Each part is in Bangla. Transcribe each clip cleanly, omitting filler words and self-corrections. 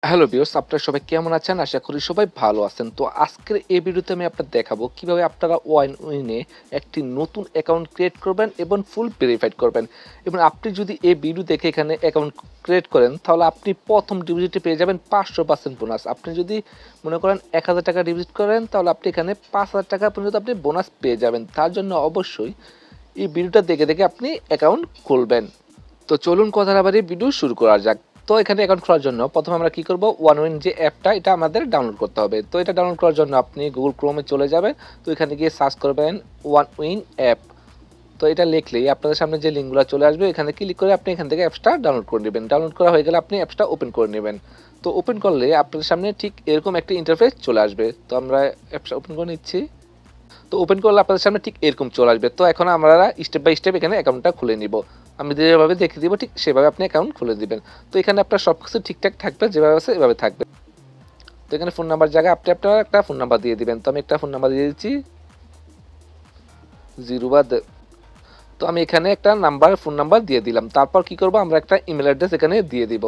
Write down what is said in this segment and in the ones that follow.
হ্যালো ভিউয়ার্স, আপনারা সবাই কেমন আছেন? আশা করি সবাই ভালো আছেন। তো আজকের এই ভিডিওতে আমি আপনাদের দেখাবো কিভাবে আপনারা ওয়াইনে একটি নতুন অ্যাকাউন্ট ক্রিয়েট করবেন এবং ফুল ভেরিফাইড করবেন। এবং আপনি যদি এই ভিডিও দেখে এখানে অ্যাকাউন্ট ক্রিয়েট করেন তাহলে আপনি প্রথম ডিপোজিটে পেয়ে যাবেন 500% বোনাস। আপনি যদি মনে করেন 1000 টাকা ডিপোজিট করেন তাহলে আপনি এখানে 5000 টাকা পর্যন্ত আপনি বোনাস পেয়ে যাবেন। তার জন্য অবশ্যই এই ভিডিওটা দেখে দেখে আপনি অ্যাকাউন্ট খুলবেন। তো চলুন কথা না বাড়িয়ে ভিডিও শুরু করা যাক। তো এখানে অ্যাকাউন্ট খোলার জন্য প্রথমে আমরা কি করব, ওয়ানউইন যে অ্যাপটা এটা আমাদের ডাউনলোড করতে হবে। তো এটা ডাউনলোড করার জন্য আপনি গুগল ক্রোমে চলে যাবেন। তো এখানে গিয়ে সার্চ করবেন ওয়ানউইন অ্যাপ। তো এটা লিখলেই আপনাদের সামনে যে লিঙ্কগুলো চলে আসবে, এখানে ক্লিক করে আপনি এখান থেকে অ্যাপসটা ডাউনলোড করে নেবেন। ডাউনলোড করা হয়ে গেলে আপনি অ্যাপসটা ওপেন করে নেবেন। তো ওপেন করলে আপনাদের সামনে ঠিক এরকম একটা ইন্টারফেস চলে আসবে। তো আমরা অ্যাপসটা ওপেন করে নিচ্ছি। তো ওপেন করলে আপনাদের সামনে ঠিক এরকম চলে আসবে। তো এখন আমরা স্টেপ বাই স্টেপ এখানে অ্যাকাউন্টটা খুলে নিব। আমি যেভাবে দেখিয়ে দিব ঠিক সেভাবে আপনি অ্যাকাউন্ট খুলে দিবেন। তো এখানে আপনার সব কিছু ঠিকঠাক থাকবে, যেভাবে আছে এভাবে থাকবে। তো এখানে ফোন নাম্বার জায়গায় আপনি আপনার একটা ফোন নাম্বার দিয়ে দিবেন। তো আমি একটা ফোন নাম্বার দিয়ে দিচ্ছি 0 তো আমি এখানে একটা ফোন নাম্বার দিয়ে দিলাম। তারপর কি করব, আমরা একটা ইমেল অ্যাড্রেস এখানে দিয়ে দিব।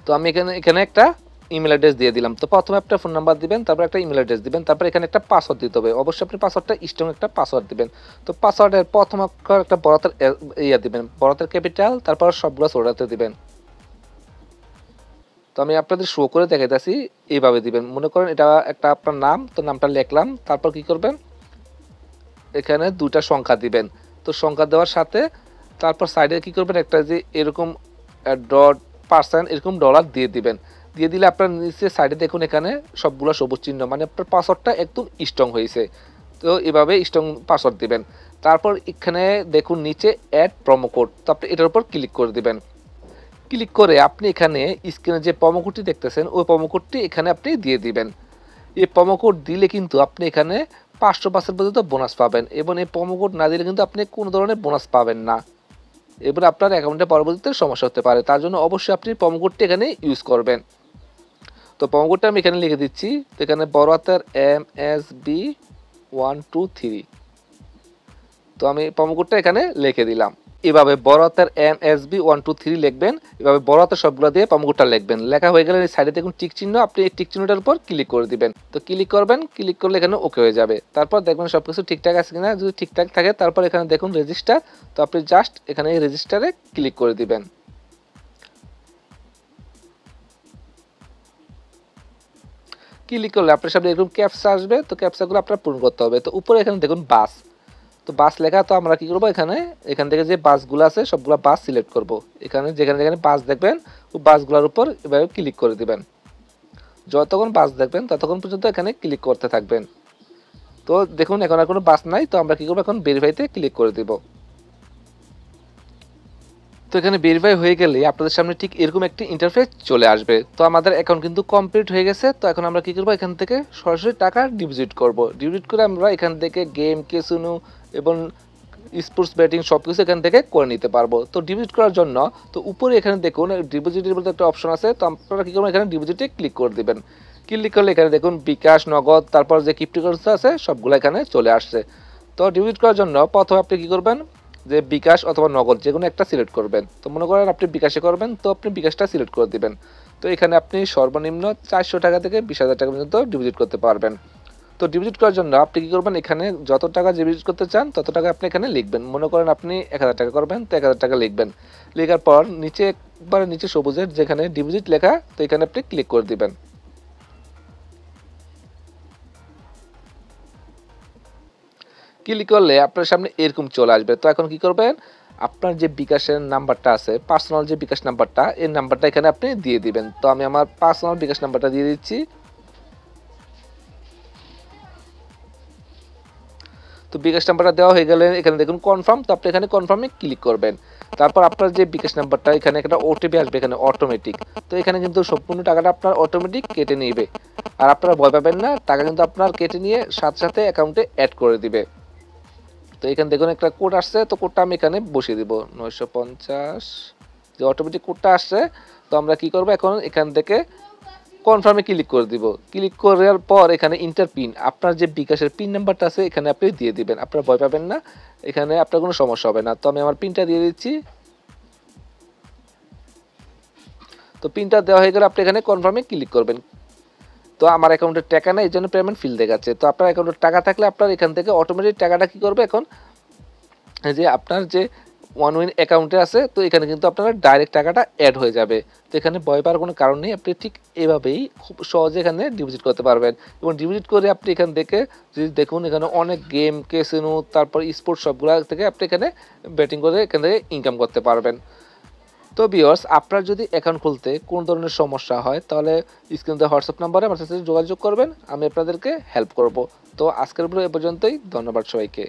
তো আমি এখানে একটা ইমেল অ্যাড্রেস দিয়ে দিলাম। তো প্রথমে একটা ফোন নাম্বার দিবেন, তারপর একটা ইমেল অ্যাড্রেস দিবেন, তারপর এখানে একটা পাসওয়ার্ড দিতে হবে। অবশ্যই আপনি পাসওয়ার্ডটা স্ট্রং একটা পাসওয়ার্ড দিবেন। তো পাসওয়ার্ডের প্রথম অক্ষর একটা বড়হাতের দিবেন, বড়হাতের ক্যাপিটাল, তারপর সবগুলো ছোট হাতে দিবেন। তো আমি আপনাদের শো করে দেখাইতেছি, এইভাবে দিবেন। মনে করেন এটা একটা আপনার নাম, তো নামটা লিখলাম। তারপর কি করবেন, এখানে দুইটা সংখ্যা দিবেন। তো সংখ্যা দেওয়ার সাথে তারপর সাইডে কি করবেন, একটা যে এরকম ডট পার্সেন্ট এরকম ডলার দিয়ে দিবেন। দিয়ে দিলে আপনার নিচে সাইডে দেখুন এখানে সবগুলো সবুজ চিহ্ন, মানে আপনার পাসওয়ার্ডটা একদম স্ট্রং হয়েছে। তো এভাবে স্ট্রং পাসওয়ার্ড দিবেন। তারপর এখানে দেখুন নিচে অ্যাড প্রোমো কোড, তো আপনি এটার উপর ক্লিক করে দিবেন। ক্লিক করে আপনি এখানে স্ক্রিনে যে প্রোমো কোডটি দেখতেছেন ওই প্রোমো কোডটি এখানে আপনি দিয়ে দিবেন। এই প্রোমো কোড দিলে কিন্তু আপনি এখানে 500% পর্যন্ত বোনাস পাবেন, এবং এই প্রোমো কোড না দিলে কিন্তু আপনি কোনো ধরনের বোনাস পাবেন না। এবার আপনার অ্যাকাউন্টে পরবর্তীতে সমস্যা হতে পারে। তার জন্য অবশ্যই আপনি প্রোমো কোডটি এখানে ইউজ করবেন। তো প্রোমো কোডটা আমি এখানে লিখে দিচ্ছি। তো এখানে বড় হাতের MSB123। তো আমি প্রোমো কোডটা এখানে লিখে দিলাম। এভাবে বড় হাতের MSB123 লিখবেন। এভাবে বড় হাতের সবগুলো দিয়ে প্রোমো কোডটা লিখবেন। লেখা হয়ে গেলে সাইডে দেখুন টিক চিহ্ন, আপনি এই টিক চিহ্নটার উপর ক্লিক করে দিবেন। তো ক্লিক করবেন, ক্লিক করলে এখানে ওকে হয়ে যাবে। তারপর দেখবেন সবকিছু ঠিকঠাক আছে কিনা। যদি ঠিকঠাক থাকে তারপর এখানে দেখুন রেজিস্টার। তো আপনি জাস্ট এখানে এই রেজিস্টারে ক্লিক করে দিবেন। ক্লিক করলে আপনার সামনে এরকম ক্যাপচা আসবে। তো ক্যাপচাগুলো আপনার পূরণ করতে হবে। তো উপরে এখানে দেখুন বাস, তো বাস লেখা। তো আমরা কি করব, এখান থেকে যে বাসগুলো আছে সবগুলো বাস সিলেক্ট করব। এখানে যেখানে যেখানে বাস দেখবেন ওই বাসগুলোর উপর এভাবে ক্লিক করে দিবেন। যতক্ষণ বাস দেখবেন ততক্ষণ পর্যন্ত এখানে ক্লিক করতে থাকবেন। তো দেখুন এখন আর কোনো বাস নাই। তো আমরা কি করব, এখন ভেরিফাইতে ক্লিক করে দিব। তো এখানে ভেরিফাই হয়ে গেলে আপনাদের সামনে ঠিক এরকম একটি ইন্টারফেস চলে আসবে। তো আমাদের অ্যাকাউন্ট কিন্তু কমপ্লিট হয়ে গেছে। তো এখন আমরা কি করব, এখান থেকে সরাসরি টাকা ডিপোজিট করব। ডিপোজিট করে আমরা এখান থেকে গেম, ক্যাসিনো এবং স্পোর্টস ব্যাটিং সবকিছু এখান থেকে করে নিতে পারবো। তো ডিপোজিট করার জন্য তো উপরে এখানে দেখুন ডিপোজিটের মধ্যে একটা অপশন আছে। তো আপনারা কি করবেন, এখানে ডিপোজিটে ক্লিক করে দিবেন। ক্লিক করলে এখানে দেখুন বিকাশ, নগদ, তারপর যে ক্রিপ্টোকারেন্সি আছে সবগুলো এখানে চলে আসছে। তো ডিপোজিট করার জন্য প্রথমে আপনি কি করবেন, যে বিকাশ অথবা নগদ যে কোনো একটা সিলেক্ট করবেন। তো মনে করেন আপনি বিকাশে করবেন, তো আপনি বিকাশটা সিলেক্ট করে দিবেন। তো এখানে আপনি সর্বনিম্ন 400 টাকা থেকে 20,000 টাকা পর্যন্ত ডিপোজিট করতে পারবেন। তো ডিপোজিট করার জন্য আপনি কি করবেন, এখানে যত টাকা ডিপোজিট করতে চান তত টাকা আপনি এখানে লিখবেন। মনে করেন আপনি 1000 টাকা করবেন, তো 1000 টাকা লিখবেন। লেখার পর নিচে একবারে নিচে সবুজের যেখানে ডিপোজিট লেখা, তো এখানে আপনি ক্লিক করে দিবেন। ক্লিক করলে আপনার সামনে এরকম চলে আসবে। তো এখন কি করবেন, আপনার যে বিকাশের নাম্বারটা আছে, পার্সোনাল যে বিকাশ নাম্বারটা, এই নাম্বারটা এখানে আপনি দিয়ে দিবেন। তো আমি আমার পার্সোনাল বিকাশ নাম্বারটা দিয়ে দিচ্ছি। তো বিকাশ নাম্বারটা দেওয়া হয়ে গেলে এখানে দেখুন কনফার্ম। তো আপনি এখানে কনফার্মে ক্লিক করবেন। তারপর আপনার যে বিকাশ নাম্বারটা, এখানে একটা ওটিপি আসবে এখানে অটোমেটিক। তো এখানে কিন্তু সম্পূর্ণ টাকাটা আপনার অটোমেটিক কেটে নেবে। আর আপনারা ভয় পাবেন না, টাকা কিন্তু আপনার কেটে নিয়ে সাথে সাথে অ্যাকাউন্টে অ্যাড করে দিবে। তো এখানে দেখুন একটা কোড আসছে। তো কোডটা আমি এখানে বসিয়ে দিব 950, যে অটোমেটিক কোডটা আসছে। তো আমরা কি করব, এখন এখান থেকে কনফার্মে ক্লিক করে দিব। ক্লিক করার পর এখানে ইন্টার পিন, আপনার যে বিকাশের পিন নাম্বারটা আছে এখানে আপনি দিয়ে দিবেন। আপনারা ভয় পাবেন না, এখানে আপনার কোনো সমস্যা হবে না। তো আমি আমার পিনটা দিয়ে দিচ্ছি। তো পিনটা দেওয়া হয়ে গেলে আপনি এখানে কনফার্মে ক্লিক করবেন। তো আমার অ্যাকাউন্টে টাকা নাই, এই জন্য পেমেন্ট ফিল দেখাচ্ছে। তো আপনার অ্যাকাউন্টে টাকা থাকলে আপনার এখান থেকে অটোমেটিক টাকাটা কি করবে এখন, এই যে আপনার যে ওয়ান উইন অ্যাকাউন্টে আছে, তো এখানে কিন্তু আপনার ডাইরেক্ট টাকাটা অ্যাড হয়ে যাবে। তো এখানে ভয় পাওয়ার কোনো কারণ নেই, আপনি ঠিক এভাবেই খুব সহজে এখানে ডিপোজিট করতে পারবেন। এবং ডিপোজিট করে আপনি এখান থেকে যদি দেখুন, এখানে অনেক গেম, ক্যাসিনো, তারপর স্পোর্টস সবগুলো থেকে আপনি এখানে ব্যাটিং করে এখান থেকে ইনকাম করতে পারবেন। তো ভিউয়ার্স, আপনার যদি অ্যাকাউন্ট খুলতে কোন ধরনের সমস্যা হয়, তাহলে স্ক্রিনে হোয়াটসঅ্যাপ নাম্বারে আমার সাথে যোগাযোগ করবেন, আমি আপনাদেরকে হেল্প করব। তো আজকের ভিডিও এ পর্যন্তই, ধন্যবাদ সবাইকে।